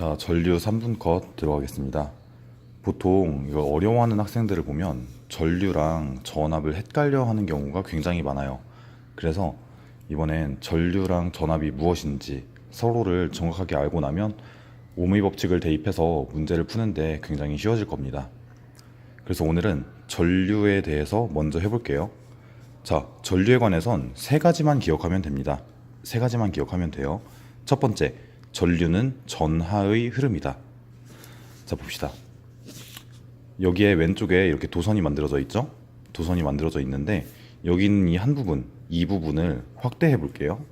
자, 전류 3분 컷 들어가겠습니다. 보통 이걸 어려워하는 학생들을 보면 전류랑 전압을 헷갈려 하는 경우가 굉장히 많아요. 그래서 이번엔 전류랑 전압이 무엇인지 서로를 정확하게 알고 나면 오므의 법칙을 대입해서 문제를 푸는데 굉장히 쉬워질 겁니다. 그래서 오늘은 전류에 대해서 먼저 해볼게요. 자, 전류에 관해선 세 가지만 기억하면 됩니다. 세 가지만 기억하면 돼요. 첫 번째, 전류는 전하의 흐름이다. 자, 봅시다. 여기에 왼쪽에 이렇게 도선이 만들어져 있죠? 도선이 만들어져 있는데 여기 있는 이 한 부분, 이 부분을 확대해 볼게요.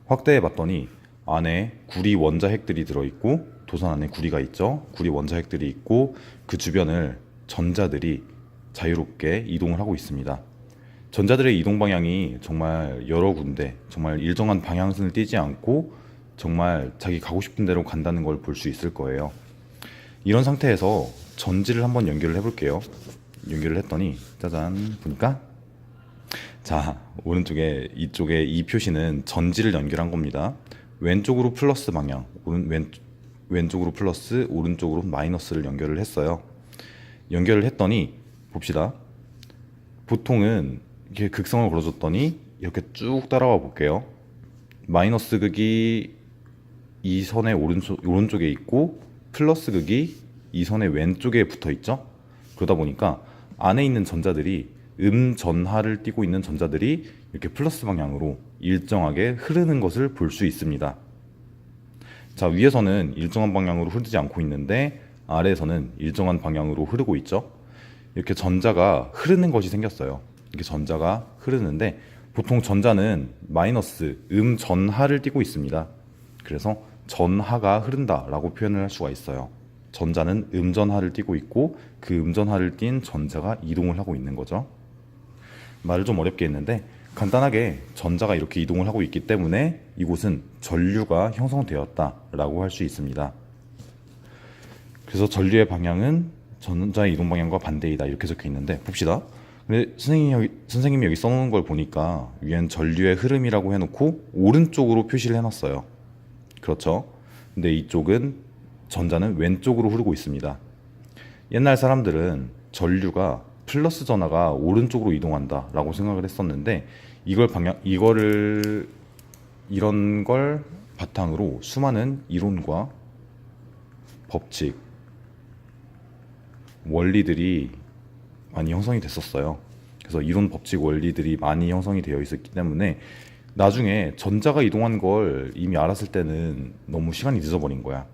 확대해 봤더니 안에 구리 원자핵들이 들어있고, 도선 안에 구리가 있죠? 구리 원자핵들이 있고, 그 주변을 전자들이 자유롭게 이동을 하고 있습니다. 전자들의 이동 방향이 정말 여러 군데, 정말 일정한 방향선을 띠지 않고 정말 자기 가고 싶은 대로 간다는 걸 볼 수 있을 거예요. 이런 상태에서 전지를 한번 연결을 해볼게요. 연결을 했더니 짜잔, 보니까 자, 오른쪽에 이쪽에 이 표시는 전지를 연결한 겁니다. 왼쪽으로 플러스 방향, 왼쪽으로 플러스, 오른쪽으로 마이너스를 연결을 했어요. 연결을 했더니 봅시다. 보통은 이렇게 극성을 걸어줬더니 이렇게 쭉 따라와 볼게요. 마이너스 극이 이 선의 오른쪽에 있고 플러스 극이 이 선의 왼쪽에 붙어 있죠. 그러다 보니까 안에 있는 전자들이 전하를 띠고 있는 전자들이 이렇게 플러스 방향으로 일정하게 흐르는 것을 볼 수 있습니다. 자, 위에서는 일정한 방향으로 흐르지 않고 있는데 아래에서는 일정한 방향으로 흐르고 있죠. 이렇게 전자가 흐르는 것이 생겼어요. 이렇게 전자가 흐르는데 보통 전자는 마이너스 전하를 띠고 있습니다. 그래서 전하가 흐른다라고 표현을 할 수가 있어요. 전자는 전하를 띠고 있고 그 전하를 띤 전자가 이동을 하고 있는 거죠. 말을 좀 어렵게 했는데 간단하게 전자가 이렇게 이동을 하고 있기 때문에 이곳은 전류가 형성되었다라고 할 수 있습니다. 그래서 전류의 방향은 전자의 이동 방향과 반대이다 이렇게 적혀 있는데 봅시다. 근데 선생님이 여기 써놓은 걸 보니까 위엔 전류의 흐름이라고 해놓고 오른쪽으로 표시를 해놨어요. 그렇죠? 근데 이쪽은 전자는 왼쪽으로 흐르고 있습니다. 옛날 사람들은 전류가 플러스 전하가 오른쪽으로 이동한다 라고 생각을 했었는데 이런 걸 바탕으로 수많은 이론과 법칙, 원리들이 많이 형성이 됐었어요. 그래서 이론, 법칙, 원리들이 많이 형성이 되어 있었기 때문에 나중에 전자가 이동한 걸 이미 알았을 때는 너무 시간이 늦어버린 거야.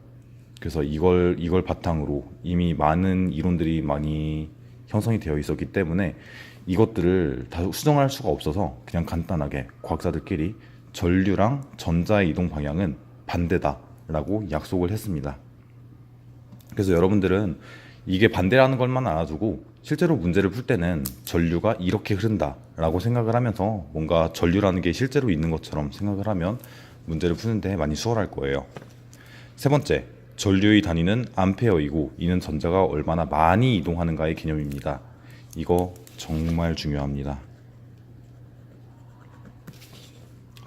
그래서 이걸 바탕으로 이미 많은 이론들이 많이 형성이 되어 있었기 때문에 이것들을 다 수정할 수가 없어서 그냥 간단하게 과학자들끼리 전류랑 전자의 이동 방향은 반대다라고 약속을 했습니다. 그래서 여러분들은 이게 반대라는 것만 알아두고 실제로 문제를 풀 때는 전류가 이렇게 흐른다라고 생각을 하면서 뭔가 전류라는 게 실제로 있는 것처럼 생각을 하면 문제를 푸는데 많이 수월할 거예요. 세 번째, 전류의 단위는 암페어이고 이는 전자가 얼마나 많이 이동하는가의 개념입니다. 이거 정말 중요합니다.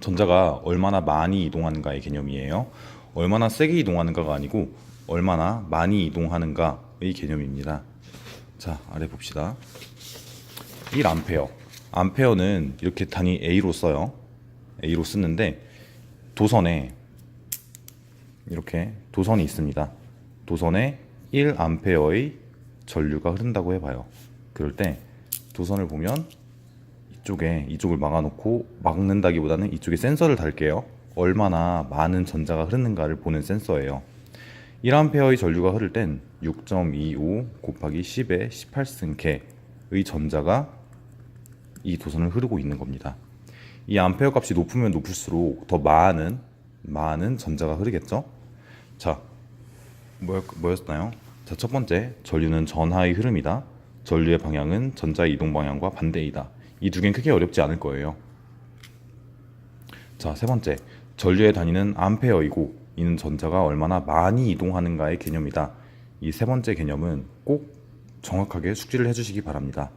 전자가 얼마나 많이 이동하는가의 개념이에요. 얼마나 세게 이동하는가가 아니고 얼마나 많이 이동하는가의 개념입니다. 자, 아래 봅시다. 1A. 암페어는 이렇게 단위 A로 써요. A로 쓰는데 도선에 이렇게 도선이 있습니다. 도선에 1A의 전류가 흐른다고 해봐요. 그럴 때 도선을 보면 이쪽을 막는다기보다는 이쪽에 센서를 달게요. 얼마나 많은 전자가 흐르는가를 보는 센서예요. 1A의 전류가 흐를 땐 6.25 곱하기 10의 18승계의 전자가 이 도선을 흐르고 있는 겁니다. 이 암페어 값이 높으면 높을수록 더 많은 전자가 흐르겠죠? 자, 뭐였나요? 자, 첫 번째, 전류는 전하의 흐름이다. 전류의 방향은 전자의 이동 방향과 반대이다. 이 두 개는 크게 어렵지 않을 거예요. 자, 세 번째, 전류의 단위는 암페어이고 이는 전자가 얼마나 많이 이동하는가의 개념이다. 이 세 번째 개념은 꼭 정확하게 숙지를 해주시기 바랍니다.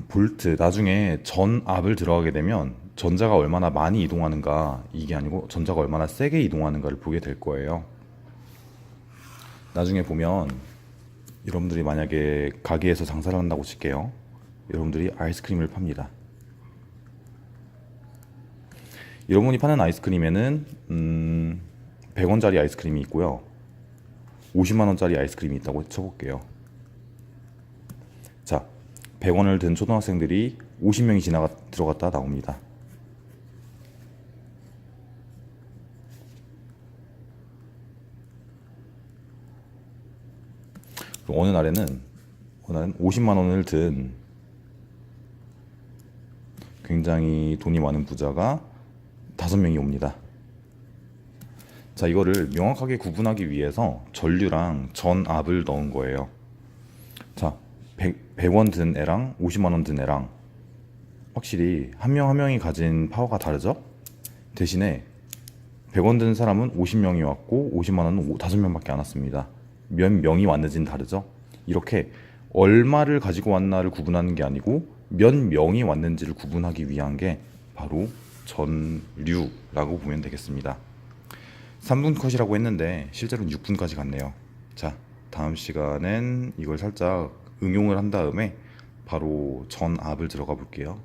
볼트, 나중에 전압을 들어가게 되면 전자가 얼마나 많이 이동하는가, 이게 아니고 전자가 얼마나 세게 이동하는가를 보게 될 거예요. 나중에 보면 여러분들이 만약에 가게에서 장사를 한다고 칠게요. 여러분들이 아이스크림을 팝니다. 여러분이 파는 아이스크림에는 100원짜리 아이스크림이 있고요. 50만 원짜리 아이스크림이 있다고 쳐볼게요. 자, 100원을 든 초등학생들이 50명이 들어갔다 나옵니다. 그럼 어느 날은 50만 원을 든 굉장히 돈이 많은 부자가 5명이 옵니다. 자, 이거를 명확하게 구분하기 위해서 전류랑 전압을 넣은 거예요. 자, 100원 든 애랑 50만 원 든 애랑 확실히 한 명 한 명이 가진 파워가 다르죠? 대신에 100원 든 사람은 50명이 왔고 50만 원은 5명밖에 안 왔습니다. 몇 명이 왔는지는 다르죠? 이렇게 얼마를 가지고 왔나를 구분하는 게 아니고 몇 명이 왔는지를 구분하기 위한 게 바로 전류라고 보면 되겠습니다. 3분 컷이라고 했는데 실제로는 6분까지 갔네요. 자, 다음 시간엔 이걸 살짝 응용을 한 다음에 바로 전압을 들어가 볼게요.